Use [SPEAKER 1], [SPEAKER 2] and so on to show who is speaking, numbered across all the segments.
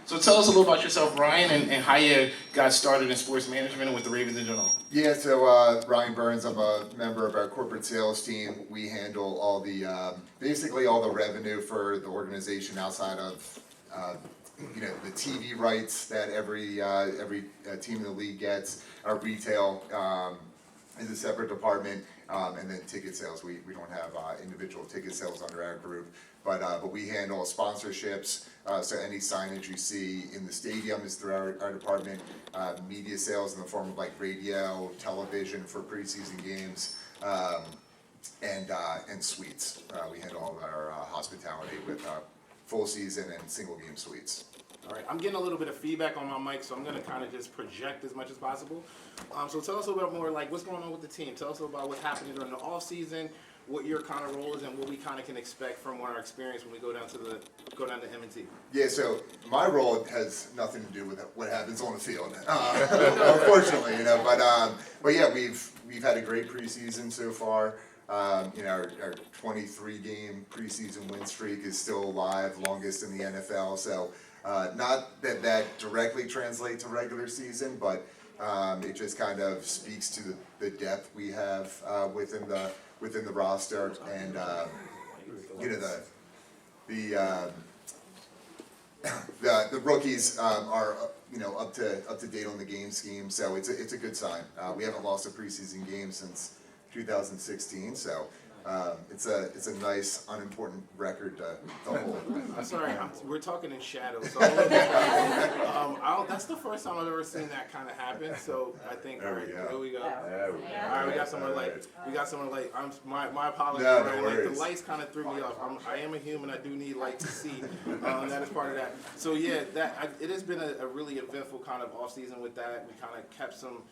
[SPEAKER 1] So tell us a little about yourself, Ryan, and how you got started in sports management and with the Ravens in general.
[SPEAKER 2] Yeah, so Ryan Burns, I'm a member of our corporate sales team. We handle all the basically all the revenue for the organization outside of the TV rights that every team in the league gets. Our retail is a separate department, and then ticket sales. We don't have individual ticket sales under our group, but we handle sponsorships. So any signage you see in the stadium is through our department. Media sales in the form of like radio, television for preseason games, and suites. We handle all of our hospitality with full season and single game suites.
[SPEAKER 1] All right, I'm getting a little bit of feedback on my mic, so I'm going to kind of just project as much as possible. So tell us a little bit more, like, what's going on with the team. Tell us a little about what's happening during the off season, what your kind of role is, and what we kind of can expect from our experience when we go down to M&T.
[SPEAKER 2] Yeah, so my role has nothing to do with what happens on the field, unfortunately, but yeah, we've had a great preseason so far. Our 23-game preseason win streak is still alive, longest in the NFL. So not that directly translates to regular season, but it just kind of speaks to the depth we have within the roster, and the rookies are up to date on the game scheme. So it's a good sign. We haven't lost a preseason game since 2016, so it's a nice unimportant record to hold.
[SPEAKER 1] I'm sorry, we're talking in shadows. So that's the first time I've ever seen that kind of happen. So I think, all right, here we go. All right, we got someone light. My apologies.
[SPEAKER 2] No,
[SPEAKER 1] Right?
[SPEAKER 2] no worries.
[SPEAKER 1] Like, the lights kind of threw me off. I am a human. I do need light to see. That is part of that. So yeah, it has been a really eventful kind of off season with that. We kind of kept some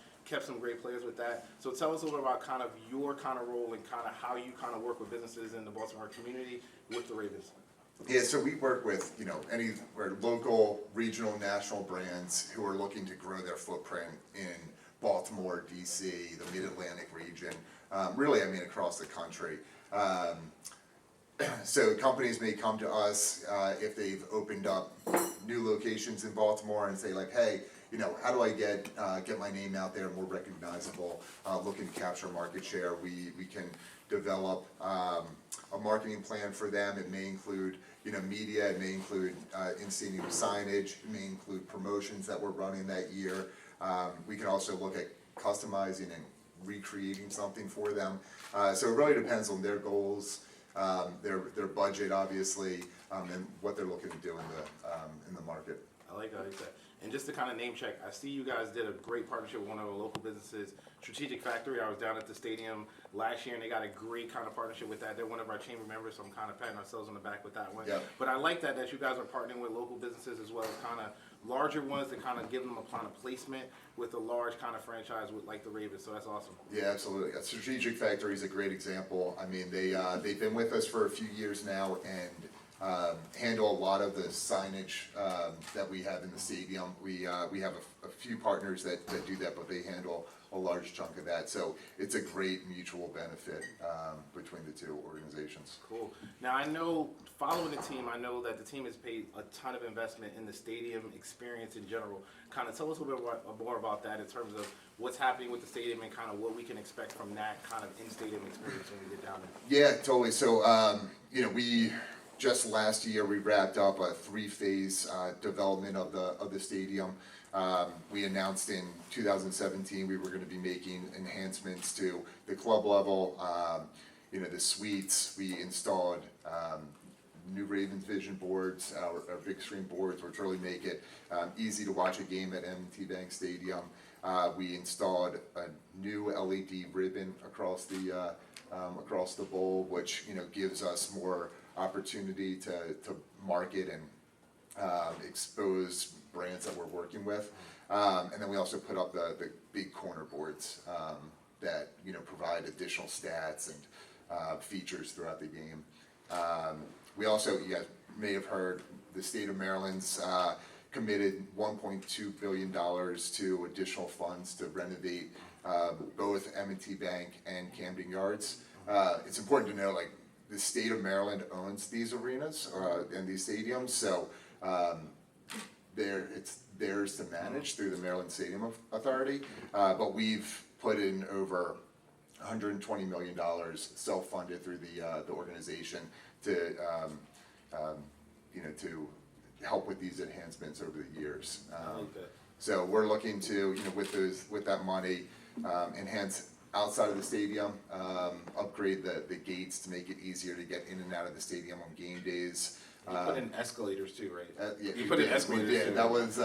[SPEAKER 1] great players with that. So tell us a little about kind of your kind of role and kind of how you kind of work with businesses in the Baltimore community with the Ravens.
[SPEAKER 2] Yeah, so we work with any local, regional, national brands who are looking to grow their footprint in Baltimore, DC, the Mid-Atlantic region, really, across the country. So companies may come to us if they've opened up new locations in Baltimore and say like, hey, how do I get my name out there more recognizable, looking to capture market share? We can develop a marketing plan for them. It may include media, it may include in-stadium signage, it may include promotions that we're running that year. We can also look at customizing and recreating something for them. So it really depends on their goals, their budget, obviously, and what they're looking to do in the market.
[SPEAKER 1] I like that. And just to kind of name check, I see you guys did a great partnership with one of our local businesses, Strategic Factory. I was down at the stadium last year, and they got a great kind of partnership with that. They're one of our chamber members, so I'm kind of patting ourselves on the back with that one.
[SPEAKER 2] Yep.
[SPEAKER 1] But I like that you guys are partnering with local businesses as well as kind of larger ones to kind of give them a kind of placement with a large kind of franchise with like the Ravens. So that's awesome.
[SPEAKER 2] Yeah, absolutely. Strategic Factory is a great example. They've been with us for a few years now, and handle a lot of the signage that we have in the stadium. We have a few partners that do that, but they handle a large chunk of that. So it's a great mutual benefit between the two organizations.
[SPEAKER 1] Cool. Now I know, following the team, I know that the team has paid a ton of investment in the stadium experience in general. Kind of tell us a little bit more about that in terms of what's happening with the stadium and kind of what we can expect from that kind of in-stadium experience when we get down there.
[SPEAKER 2] Yeah, totally. So we just last year we wrapped up a 3-phase development of the stadium. We announced in 2017 we were going to be making enhancements to the club level, the suites. We installed new Ravens Vision boards, our big screen boards, which really make it easy to watch a game at M&T Bank Stadium. We installed a new LED ribbon across the bowl, which gives us more opportunity to market and expose brands that we're working with, and then we also put up the big corner boards that provide additional stats and features throughout the game. We also, you guys may have heard, the state of Maryland's committed $1.2 billion to additional funds to renovate both M&T Bank and Camden Yards. It's important to know, like, the state of Maryland owns these arenas and these stadiums, so it's theirs to manage through the Maryland Stadium Authority, but we've put in over $120 million self-funded through the organization to to help with these enhancements over the years. So we're looking to, with that money, enhance outside of the stadium, upgrade the gates to make it easier to get in and out of the stadium on game days.
[SPEAKER 1] You put in escalators too, right?
[SPEAKER 2] Yeah,
[SPEAKER 1] you put in escalators
[SPEAKER 2] we did.
[SPEAKER 1] too.
[SPEAKER 2] That was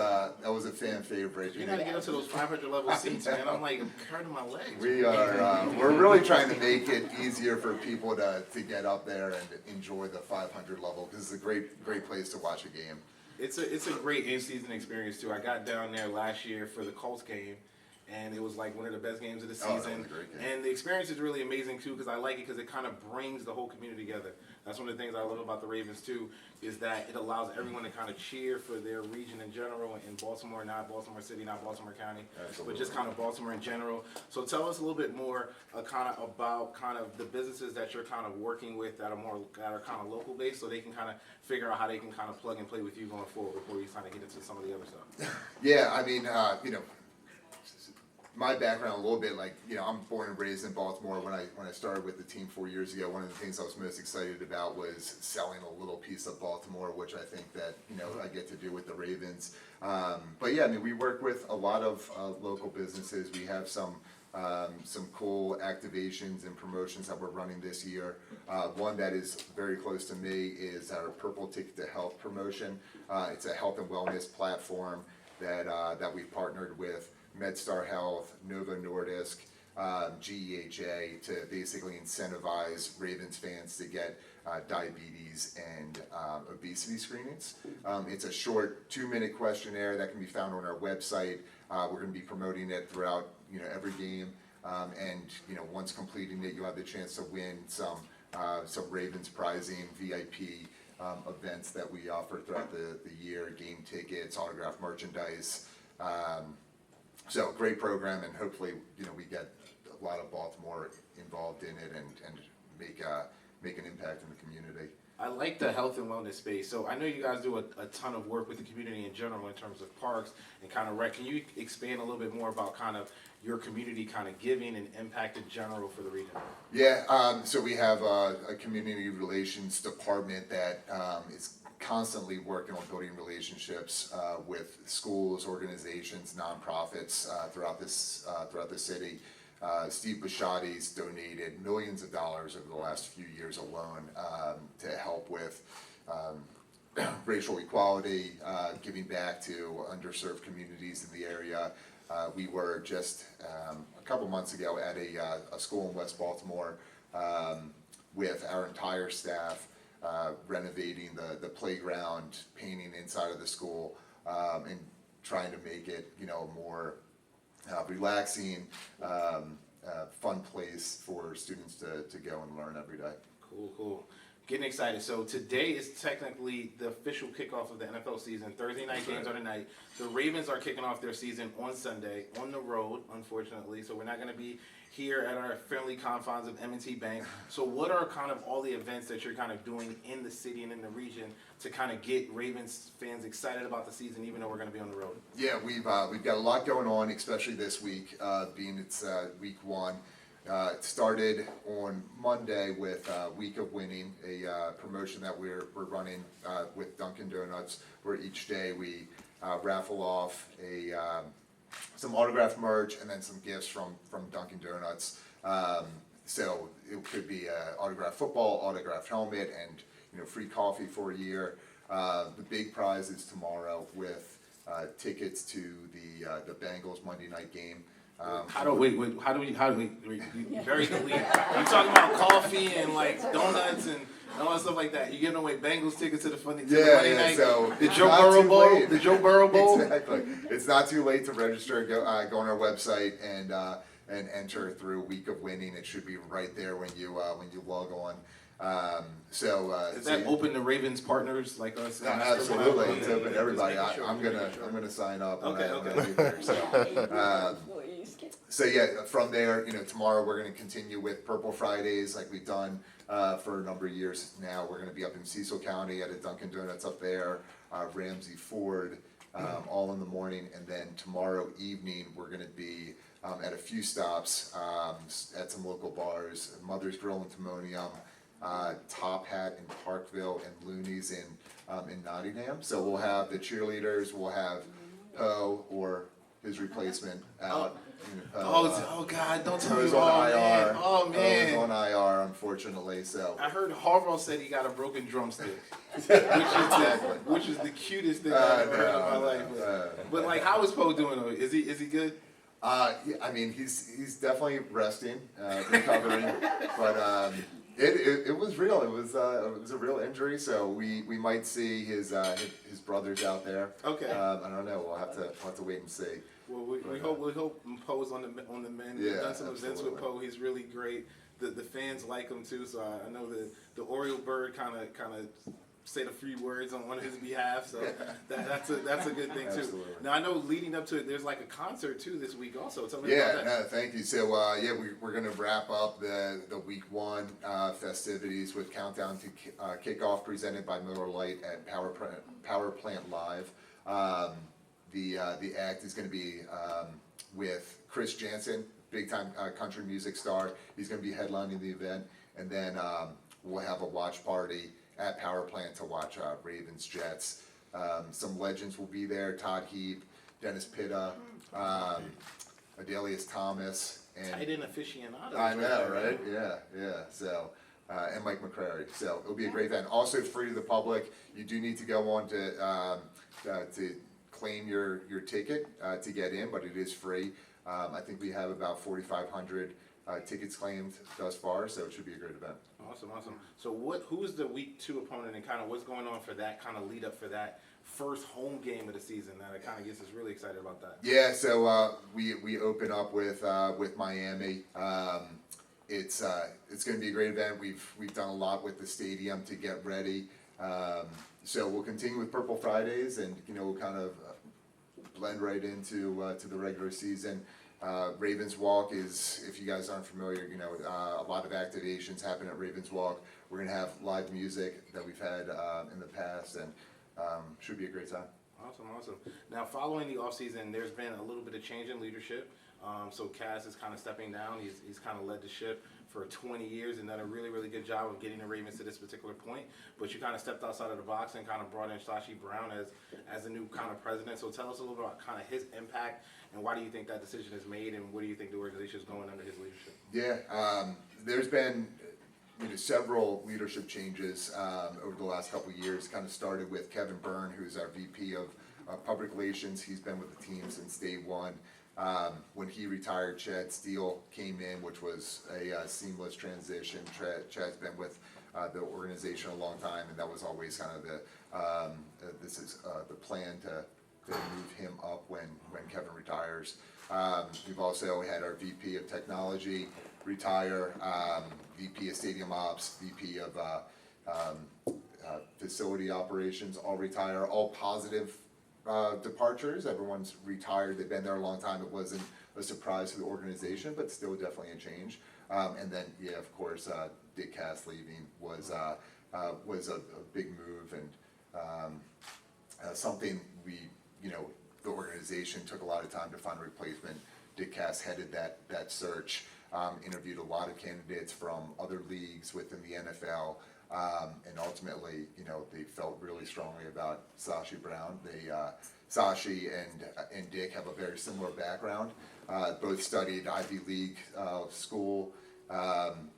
[SPEAKER 2] a fan favorite.
[SPEAKER 1] You gotta get up to those 500 level seats, man. I'm like hurting my legs.
[SPEAKER 2] We're really trying to make it easier for people to get up there and enjoy the 500 level, because it's a great place to watch a game.
[SPEAKER 1] It's a great in-season experience too. I got down there last year for the Colts game, and it was like one of the best games of the season.
[SPEAKER 2] That was a great game.
[SPEAKER 1] And the experience is really amazing too, because I like it because it kind of brings the whole community together. That's one of the things I love about the Ravens too, is that it allows everyone to kind of cheer for their region in general, in Baltimore, not Baltimore City, not Baltimore County, but just kind of Baltimore in general. So tell us a little bit more about the businesses that you're kind of working with that are kind of local based, so they can kind of figure out how they can kind of plug and play with you going forward before you kind of get into some of the other stuff.
[SPEAKER 2] Yeah, I mean, my background a little bit, I'm born and raised in Baltimore. When I started with the team 4 years ago, one of the things I was most excited about was selling a little piece of Baltimore, which I think that, I get to do with the Ravens. But yeah, I mean, we work with a lot of local businesses. We have some cool activations and promotions that we're running this year. One that is very close to me is our Purple Ticket to Health promotion. It's a health and wellness platform that we've partnered with MedStar Health, Novo Nordisk, GEHA to basically incentivize Ravens fans to get diabetes and obesity screenings. It's a short 2-minute questionnaire that can be found on our website. We're going to be promoting it throughout every game, and once completing it, you have the chance to win some Ravens prizing, VIP events that we offer throughout the year, game tickets, autographed merchandise. So great program, and hopefully, we get a lot of Baltimore involved in it and make an impact in the community.
[SPEAKER 1] I like the health and wellness space. So I know you guys do a ton of work with the community in general in terms of parks and kind of rec. Can you expand a little bit more about kind of your community kind of giving and impact in general for the region?
[SPEAKER 2] Yeah, so we have a community relations department that is constantly working on building relationships with schools, organizations, nonprofits throughout the city. Steve Bisciotti's donated millions of dollars over the last few years alone to help with racial equality, giving back to underserved communities in the area. We were just a couple months ago at a school in West Baltimore with our entire staff, renovating the playground, painting inside of the school, and trying to make it a more relaxing, fun place for students to go and learn every day.
[SPEAKER 1] Cool. Getting excited. So today is technically the official kickoff of the NFL season. Thursday night games are tonight. The Ravens are kicking off their season on Sunday on the road, unfortunately. So we're not going to be here at our friendly confines of M&T Bank. So what are kind of all the events that you're kind of doing in the city and in the region to kind of get Ravens fans excited about the season, even though we're going to be on the road?
[SPEAKER 2] Yeah, we've got a lot going on, especially this week, being it's week 1. It started on Monday with Week of Winning, a promotion that we're running with Dunkin' Donuts, where each day we raffle off some autographed merch and then some gifts from Dunkin' Donuts. So it could be an autographed football, autographed helmet, and free coffee for a year. The big prize is tomorrow with tickets to the Bengals Monday night game.
[SPEAKER 1] How do we very elite. You talking about coffee and like donuts and all that stuff like that. You giving away Bengals tickets to the Monday night.
[SPEAKER 2] So
[SPEAKER 1] the Joe Burrow Bowl. The Joe Burrow Bowl.
[SPEAKER 2] Exactly. It's not too late to register. Go on our website and enter through Week of Winning. It should be right there when you log on.
[SPEAKER 1] Is that open to Ravens partners like us?
[SPEAKER 2] Absolutely, it's open to everybody. I'm gonna sign up.
[SPEAKER 1] Okay.
[SPEAKER 2] When I leave there, so yeah, from there, tomorrow we're gonna continue with Purple Fridays like we've done for a number of years now. We're gonna be up in Cecil County at a Dunkin' Donuts up there, Ramsey Ford, all in the morning, and then tomorrow evening, we're gonna be at a few stops, at some local bars, Mother's Grill in Timonium, Top Hat in Parkville, and Looney's in Nottingham. So we'll have the cheerleaders, we'll have Poe or his replacement out.
[SPEAKER 1] Oh God! Don't tell me.
[SPEAKER 2] Poe's on IR.
[SPEAKER 1] Oh man!
[SPEAKER 2] Poe's on IR, unfortunately. So
[SPEAKER 1] I heard Harbaugh said he got a broken drumstick, which is the cutest thing I've ever heard in my life. But like, how is Poe doing? Though? Is he good?
[SPEAKER 2] yeah, I mean, he's definitely resting, recovering, but it was real. It was a real injury, so we might see his brothers out there.
[SPEAKER 1] Okay.
[SPEAKER 2] I don't know. We'll have to wait and see.
[SPEAKER 1] Well, we hope Poe's on the mend. We've
[SPEAKER 2] Yeah,
[SPEAKER 1] done some events with
[SPEAKER 2] absolutely.
[SPEAKER 1] Poe. He's really great. The fans like him too. So I know the Oriole Bird kind of said a few words on his behalf. So that's a good thing too.
[SPEAKER 2] Absolutely.
[SPEAKER 1] Now I know leading up to it, there's like a concert too this week also. Tell me about
[SPEAKER 2] Yeah,
[SPEAKER 1] that.
[SPEAKER 2] no, thank you. So we're gonna wrap up the week one festivities with Countdown to Kickoff presented by Miller Lite at Power Plant Live. The act is going to be with Chris Jansen, big time country music star. He's going to be headlining the event, and then we'll have a watch party at Power Plant to watch Ravens Jets. Some legends will be there: Todd Heap, Dennis Pitta, Adelius Thomas, and
[SPEAKER 1] Tight end aficionado.
[SPEAKER 2] I know, right? Yeah. So, and Mike McCrary. So it'll be a great event. Also free to the public. You do need to go on to claim your ticket to get in, but it is free. I think we have about 4,500 tickets claimed thus far, so it should be a great event.
[SPEAKER 1] Awesome. So who's the week 2 opponent, and kind of what's going on for that kind of lead up for that first home game of the season? That kind of gets us really excited about that.
[SPEAKER 2] Yeah, so we open up with Miami. It's going to be a great event. We've done a lot with the stadium to get ready. So we'll continue with Purple Fridays, and we'll kind of blend right into to the regular season. Ravens Walk is, if you guys aren't familiar, a lot of activations happen at Ravens Walk. We're gonna have live music that we've had in the past, and should be a great time.
[SPEAKER 1] Awesome. Now, following the offseason, there's been a little bit of change in leadership. So Cass is kind of stepping down. He's kind of led the ship for 20 years and done a really, really good job of getting the Ravens to this particular point. But you kind of stepped outside of the box and kind of brought in Sashi Brown as the new kind of president. So tell us a little bit about kind of his impact, and why do you think that decision is made, and where do you think the organization is going under his leadership?
[SPEAKER 2] Yeah, there's been several leadership changes over the last couple of years. Kind of started with Kevin Byrne, who's our VP of Public Relations. He's been with the team since day one. When he retired, Chad Steele came in, which was a seamless transition. Chad's been with the organization a long time, and that was always kind of the plan to move him up when Kevin retires. We've also had our VP of Technology retire, VP of Stadium Ops, VP of Facility Operations all retire, all positive departures. Everyone's retired. They've been there a long time. It wasn't a surprise to the organization, but still definitely a change. And then, of course, Dick Cass leaving was a big move, and something the organization took a lot of time to find a replacement. Dick Cass headed that search, interviewed a lot of candidates from other leagues within the NFL. And ultimately, they felt really strongly about Sashi Brown. Sashi and Dick have a very similar background. Both studied Ivy League school.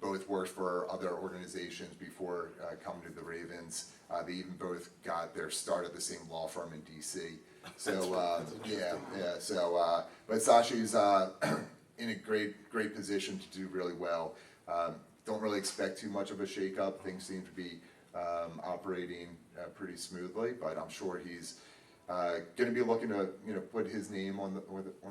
[SPEAKER 2] Both worked for other organizations before coming to the Ravens. They even both got their start at the same law firm in D.C. So So, but Sashi's in a great position to do really well. Don't really expect too much of a shakeup. Things seem to be operating pretty smoothly, but I'm sure he's going to be looking to put his name on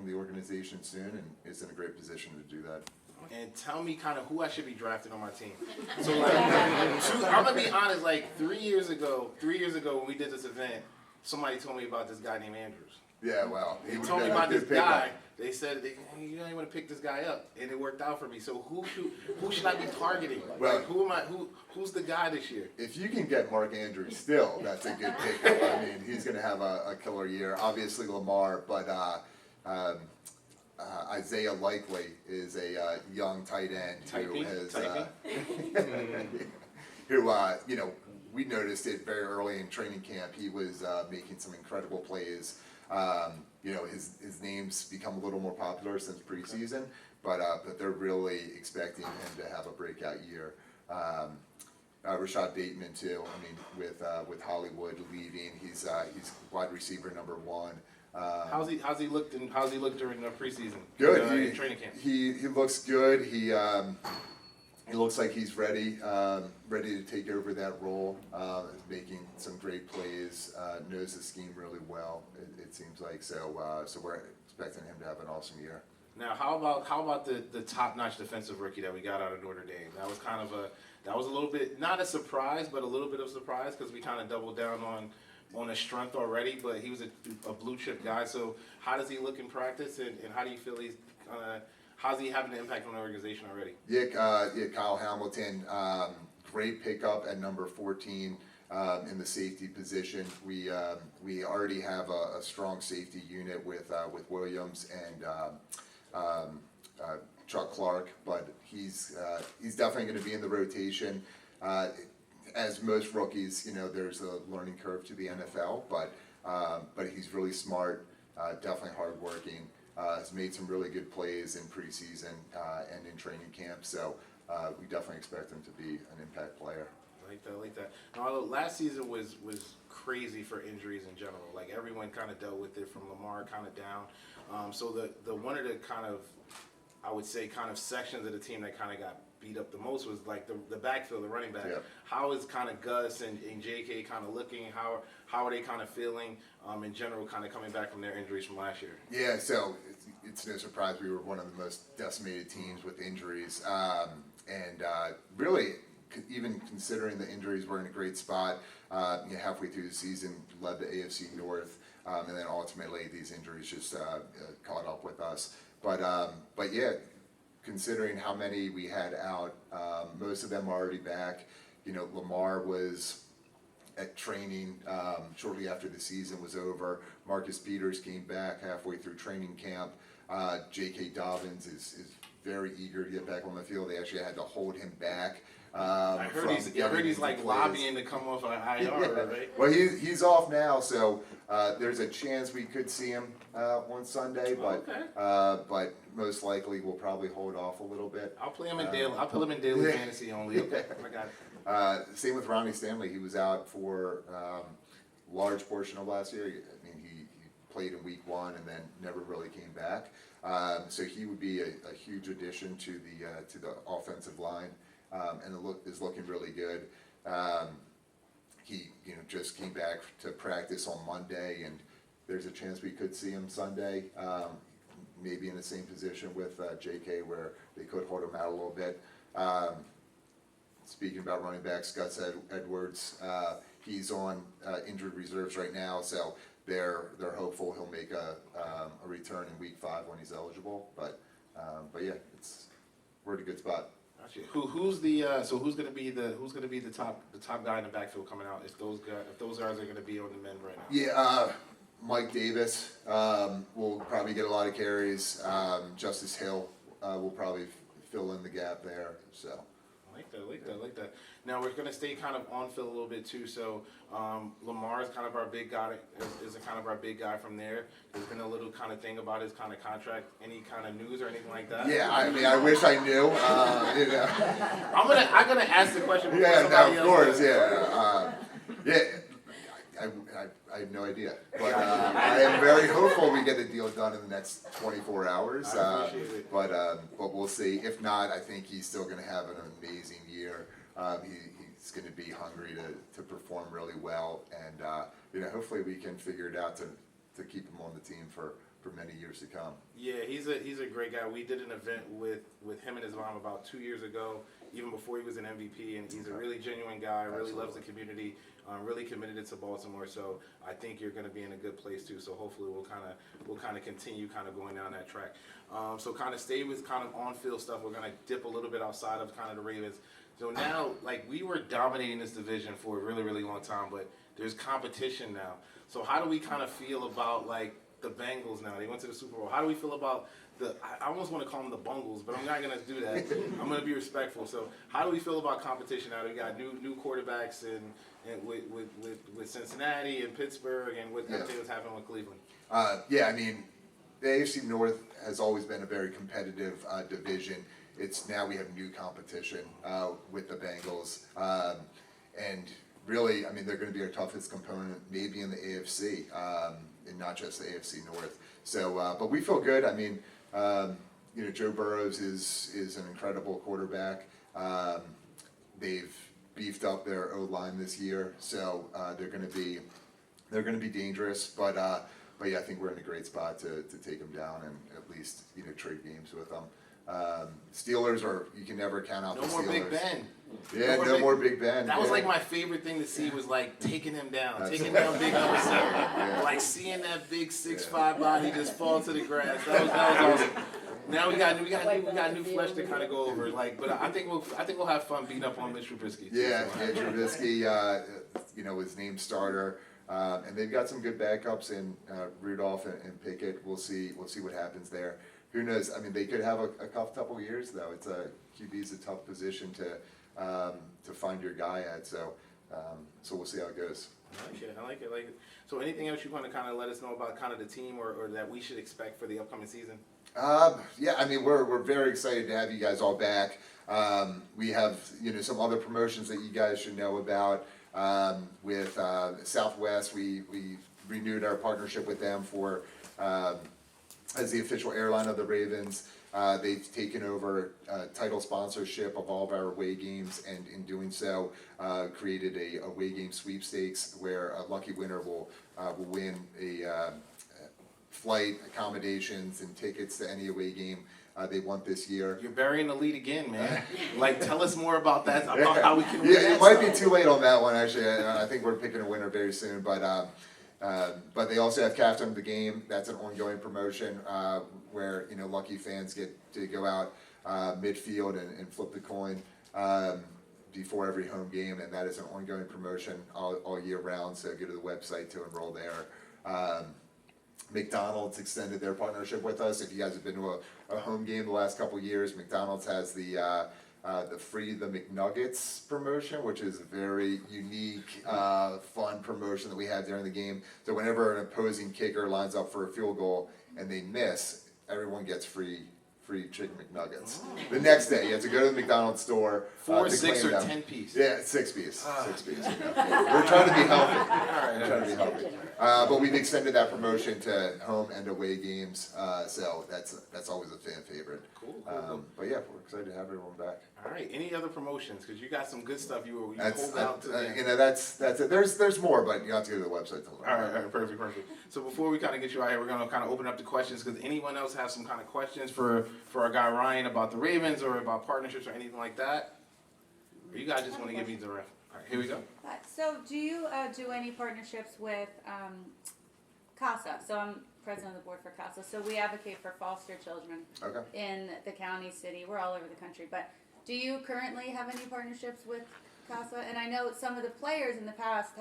[SPEAKER 2] the organization soon, and is in a great position to do that.
[SPEAKER 1] And tell me kind of who I should be drafting on my team. So I'm gonna be honest. Like 3 years ago when we did this event, somebody told me about this guy named Andrews.
[SPEAKER 2] Yeah, well, he
[SPEAKER 1] They
[SPEAKER 2] would've
[SPEAKER 1] told me
[SPEAKER 2] been a
[SPEAKER 1] about this
[SPEAKER 2] good pickup.
[SPEAKER 1] guy. They said, you don't want to pick this guy up, and it worked out for me. So who should I be targeting?
[SPEAKER 2] Well-
[SPEAKER 1] Like, who am I? Who's the guy this year?
[SPEAKER 2] If you can get Mark Andrews still, that's a good pickup. I mean, he's going to have a killer year. Obviously Lamar, but Isaiah Likely is a young tight end who has who you know, we noticed it very early in training camp. He was making some incredible plays. You know, his name's become a little more popular since preseason, but they're really expecting him to have a breakout year. Rashad Bateman too. I mean, with Hollywood leaving, he's wide receiver number 1.
[SPEAKER 1] How's he looked during the preseason?
[SPEAKER 2] Good.
[SPEAKER 1] In training camp.
[SPEAKER 2] He looks good. He looks like he's ready to take over that role. Making some great plays. Knows the scheme really well. It seems like so. So we're expecting him to have an awesome year.
[SPEAKER 1] Now, how about the top-notch defensive rookie that we got out of Notre Dame? That was a little bit, not a surprise, but a little bit of a surprise because we kind of doubled down on his strength already. But he was a blue chip guy. So how does he look in practice, and how do you feel how's he having an impact on the organization already?
[SPEAKER 2] Yeah, Kyle Hamilton, great pickup at number 14 in the safety position. We already have a strong safety unit with Williams and Chuck Clark, but he's definitely going to be in the rotation. As most rookies, you know, there's a learning curve to the NFL, but he's really smart, definitely hardworking. Has made some really good plays in preseason and in training camp, so we definitely expect him to be an impact player.
[SPEAKER 1] I like that. Now, last season was crazy for injuries in general. Like, everyone kind of dealt with it, from Lamar kind of down. So the one of the kind of, I would say, kind of sections of the team that kind of got beat up the most was like the backfield, the running back.
[SPEAKER 2] Yep.
[SPEAKER 1] How is kind of Gus and JK kind of looking? How are they kind of feeling in general, kind of coming back from their injuries from last year?
[SPEAKER 2] Yeah, so it's no surprise we were one of the most decimated teams with injuries, and really, even considering the injuries, we're in a great spot. You know, halfway through the season, led the AFC North, and then ultimately these injuries just caught up with us. But yeah, considering how many we had out, most of them are already back. You know, Lamar was at training shortly after the season was over. Marcus Peters came back halfway through training camp. J.K. Dobbins is very eager to get back on the field. They actually had to hold him back.
[SPEAKER 1] I heard he's like lobbying to come off an IR, right?
[SPEAKER 2] Well, he's off now, so there's a chance we could see him on Sunday, but but most likely we'll probably hold off a little bit.
[SPEAKER 1] I'll play him in daily. I'll put him in daily fantasy only. Okay, I got it.
[SPEAKER 2] Same with Ronnie Stanley. He was out for a large portion of last year. I mean, he played in week 1 and then never really came back. So he would be a huge addition to the offensive line, and is looking really good. He just came back to practice on Monday, and there's a chance we could see him Sunday. Maybe in the same position with J.K., where they could hold him out a little bit. Speaking about running backs, Gus Edwards, he's on injured reserves right now, so they're hopeful he'll make a return in week 5 when he's eligible. But yeah, we're in a good spot.
[SPEAKER 1] Gotcha. Who's going to be the top guy in the backfield coming out if those guys are going to be on the mend right now?
[SPEAKER 2] Yeah, Mike Davis will probably get a lot of carries. Justice Hill will probably fill in the gap there. So.
[SPEAKER 1] I like that. Now we're going to stay kind of on field a little bit too. So Lamar is kind of our big guy. Is kind of our big guy from there. There's been a little kind of thing about his kind of contract. Any kind of news or anything like that?
[SPEAKER 2] Yeah, I mean, I wish I knew.
[SPEAKER 1] I'm gonna ask the question.
[SPEAKER 2] Yeah, no, of course. Yeah, yeah. I have no idea, but I am very hopeful we get the deal done in the next 24 hours.
[SPEAKER 1] I appreciate it.
[SPEAKER 2] But we'll see. If not, I think he's still going to have an amazing year. He's going to be hungry to perform really well, and hopefully we can figure it out to keep him on the team for many years to come.
[SPEAKER 1] Yeah, he's a great guy. We did an event with him and his mom about 2 years ago, even before he was an MVP, and he's a really genuine guy, really loves the community, really committed to Baltimore. So I think you're going to be in a good place too. So hopefully we'll kind of continue kind of going down that track. So kind of stay with kind of on-field stuff. We're going to dip a little bit outside of kind of the Ravens. So now, like, we were dominating this division for a really, really long time, but there's competition now. So how do we kind of feel about, like, the Bengals now? They went to the Super Bowl. How do we feel about I almost want to call them the Bungles, but I'm not going to do that. I'm going to be respectful. So how do we feel about competition now? We got new quarterbacks and with Cincinnati and Pittsburgh and with everything that's happening with Cleveland.
[SPEAKER 2] Yeah, I mean, the AFC North has always been a very competitive division. It's now we have new competition with the Bengals, and really, I mean, they're going to be our toughest component, maybe in the AFC, and not just the AFC North. So, but we feel good. I mean, you know, Joe Burrows is an incredible quarterback. They've beefed up their O-line this year, so they're going to be dangerous. But yeah, I think we're in a great spot to take them down and at least, you know, trade games with them. Steelers you can never count out the Steelers.
[SPEAKER 1] No more Big Ben.
[SPEAKER 2] Yeah, no more Big Ben.
[SPEAKER 1] That was like my favorite thing to see was like taking him down, taking down Big number 7. Like seeing that big 6'5" body just fall to the grass. That was awesome. Now we got new flesh to kind of go over. Like, but I think we'll have fun beating up on Mitch Trubisky.
[SPEAKER 2] Yeah, Trubisky, you know, was named starter. And they've got some good backups in Rudolph and Pickett. We'll see what happens there. Who knows? I mean, they could have a couple years though. It's QB's a tough position to find your guy at. So we'll see how it goes.
[SPEAKER 1] I like it. So anything else you want to kind of let us know about kind of the team or that we should expect for the upcoming season?
[SPEAKER 2] Yeah, I mean, we're very excited to have you guys all back. We have, you know, some other promotions that you guys should know about. With Southwest, we renewed our partnership with them for as the official airline of the Ravens. They've taken over title sponsorship of all of our away games, and in doing so, created a away game sweepstakes where a lucky winner will win a flight, accommodations, and tickets to any away game they want this year.
[SPEAKER 1] You're burying the lead again, man. Like, tell us more about that, about how we can win.
[SPEAKER 2] Yeah, it might be too late on that one, actually. I think we're picking a winner very soon, but they also have Captain of the Game. That's an ongoing promotion where, you know, lucky fans get to go out midfield and flip the coin before every home game, and that is an ongoing promotion all year round. So go to the website to enroll there. McDonald's extended their partnership with us. If you guys have been to a home game the last couple of years, McDonald's has the Free the McNuggets promotion, which is a very unique, fun promotion that we have during the game. So whenever an opposing kicker lines up for a field goal and they miss, everyone gets free chicken McNuggets. The next day, you have to go to the McDonald's store.
[SPEAKER 1] 4, 6, or 10 piece?
[SPEAKER 2] Yeah, 6 piece. 6 piece. We're trying to be healthy. But we've extended that promotion to home and away games, so that's always a fan favorite.
[SPEAKER 1] Cool.
[SPEAKER 2] But yeah, we're excited to have everyone back.
[SPEAKER 1] All right. Any other promotions? Because you got some good stuff you pulled out today.
[SPEAKER 2] You know, that's it. There's more, but you have to go to the website to learn.
[SPEAKER 1] All right, perfect. So before we kind of get you out here, we're going to kind of open up the questions. Because anyone else has some kind of questions for our guy Ryan about the Ravens or about partnerships or anything like that? Or you guys just want to give me the ref? All right, here we go.
[SPEAKER 3] So do you do any partnerships with CASA? So I'm president of the board for CASA. So we advocate for foster children in the county, city. We're all over the country. But do you currently have any partnerships with CASA? And I know some of the players in the past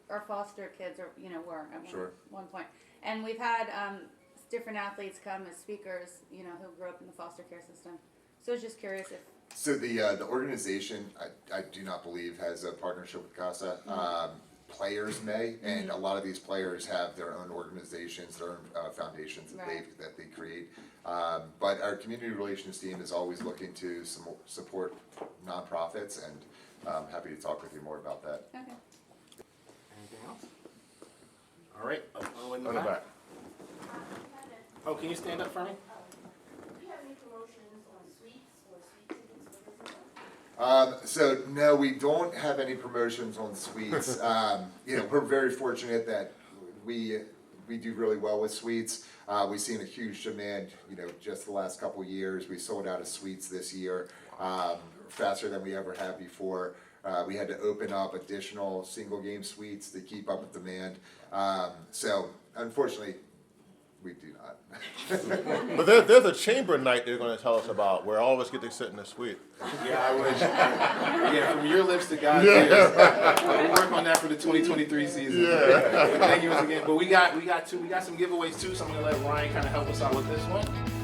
[SPEAKER 3] are foster kids, or were at one point. And we've had different athletes come as speakers, who grew up in the foster care system. So I was just curious if.
[SPEAKER 2] So the organization, I do not believe has a partnership with CASA. Players may, and a lot of these players have their own organizations, their own foundations that they create. But our community relations team is always looking to support nonprofits, and I'm happy to talk with you more about that.
[SPEAKER 3] Okay.
[SPEAKER 1] Anything else? All right. In the back. Oh, can you stand up for me?
[SPEAKER 4] Do you have any promotions on sweets or sweet tickets for
[SPEAKER 2] So no, we don't have any promotions on sweets. We're very fortunate that we we do really well with suites. We've seen a huge demand, just the last couple of years. We sold out of suites this year, faster than we ever have before. We had to open up additional single game suites to keep up with demand. So unfortunately, we do not.
[SPEAKER 5] But there's a chamber night they're going to tell us about where all of us get to sit in the suite.
[SPEAKER 1] Yeah, I wish. Yeah, from your lips to God's ears. We'll work on that for the 2023 season.
[SPEAKER 5] Yeah.
[SPEAKER 1] Thank you once again. But we got some giveaways too, so I'm gonna let Ryan kind of help us out with this one.